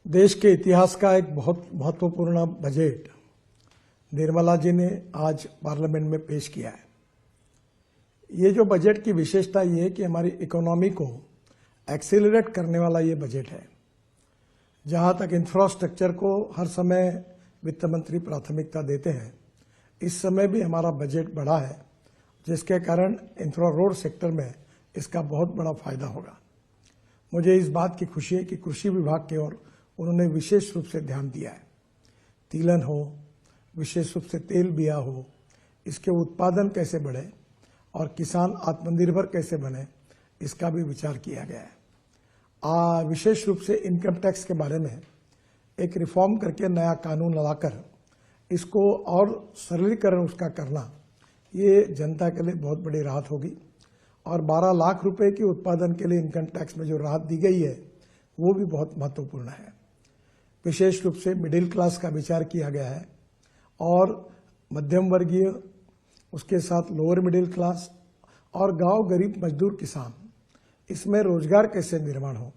देश के इतिहास का एक बहुत महत्वपूर्ण बजट निर्मला जी ने आज पार्लियामेंट में पेश किया है। ये जो बजट की विशेषता ये है कि हमारी इकोनॉमी को एक्सीलरेट करने वाला ये बजट है। जहां तक इंफ्रास्ट्रक्चर को हर समय वित्त मंत्री प्राथमिकता देते हैं, इस समय भी हमारा बजट बढ़ा है, जिसके कारण इंफ्रा रोड सेक्टर में इसका बहुत बड़ा फायदा होगा। मुझे इस बात की खुशी है कि कृषि विभाग की ओर उन्होंने विशेष रूप से ध्यान दिया है। तिलहन हो, विशेष रूप से तेल बिया हो, इसके उत्पादन कैसे बढ़े और किसान आत्मनिर्भर कैसे बने, इसका भी विचार किया गया है। विशेष रूप से इनकम टैक्स के बारे में एक रिफॉर्म करके नया कानून लाकर इसको और सरलीकरण उसका करना, ये जनता के लिए बहुत बड़ी राहत होगी। और 12 लाख रुपए के उत्पादन के लिए इनकम टैक्स में जो राहत दी गई है, वो भी बहुत महत्वपूर्ण है। विशेष रूप से मिडिल क्लास का विचार किया गया है और मध्यम वर्गीय, उसके साथ लोअर मिडिल क्लास और गांव गरीब मजदूर किसान, इसमें रोजगार कैसे निर्माण हो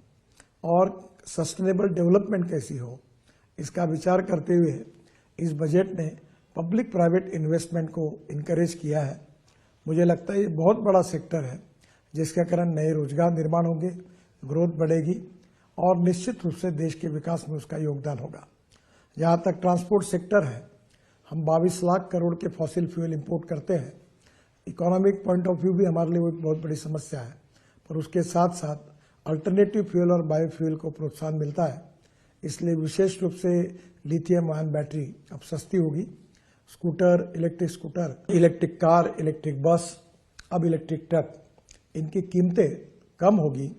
और सस्टेनेबल डेवलपमेंट कैसी हो, इसका विचार करते हुए इस बजट ने पब्लिक प्राइवेट इन्वेस्टमेंट को इनकरेज किया है। मुझे लगता है ये बहुत बड़ा सेक्टर है, जिसके कारण नए रोजगार निर्माण होंगे, ग्रोथ बढ़ेगी और निश्चित रूप से देश के विकास में उसका योगदान होगा। जहां तक ट्रांसपोर्ट सेक्टर है, हम 22 लाख करोड़ के फॉसिल फ्यूल इंपोर्ट करते हैं। इकोनॉमिक पॉइंट ऑफ व्यू भी हमारे लिए वो एक बहुत बड़ी समस्या है, पर उसके साथ साथ अल्टरनेटिव फ्यूल और बायोफ्यूल को प्रोत्साहन मिलता है। इसलिए विशेष रूप से लिथियम आयन बैटरी अब सस्ती होगी। Scooter, electric car, electric bus, अब इलेक्ट्रिक ट्रक, इनकी कीमतें कम होगी।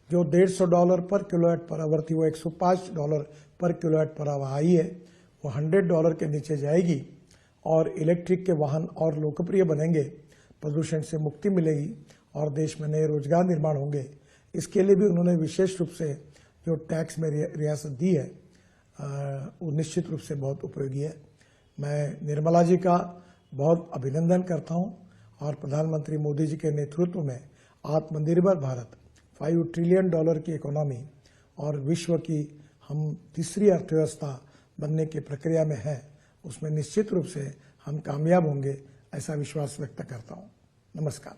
जो $150 पर किलोवाट पर आवर थी, वो $105 पर किलोवाट पर आवर आई है, वो $100 के नीचे जाएगी और इलेक्ट्रिक के वाहन और लोकप्रिय बनेंगे, प्रदूषण से मुक्ति मिलेगी और देश में नए रोजगार निर्माण होंगे। इसके लिए भी उन्होंने विशेष रूप से जो टैक्स में रियासत दी है, वो निश्चित रूप से बहुत उपयोगी है। मैं निर्मला जी का बहुत अभिनंदन करता हूं और प्रधानमंत्री मोदी जी के नेतृत्व में आत्मनिर्भर भारत, $5 ट्रिलियन की इकोनॉमी और विश्व की हम तीसरी अर्थव्यवस्था बनने की प्रक्रिया में है, उसमें निश्चित रूप से हम कामयाब होंगे, ऐसा विश्वास व्यक्त करता हूं। नमस्कार।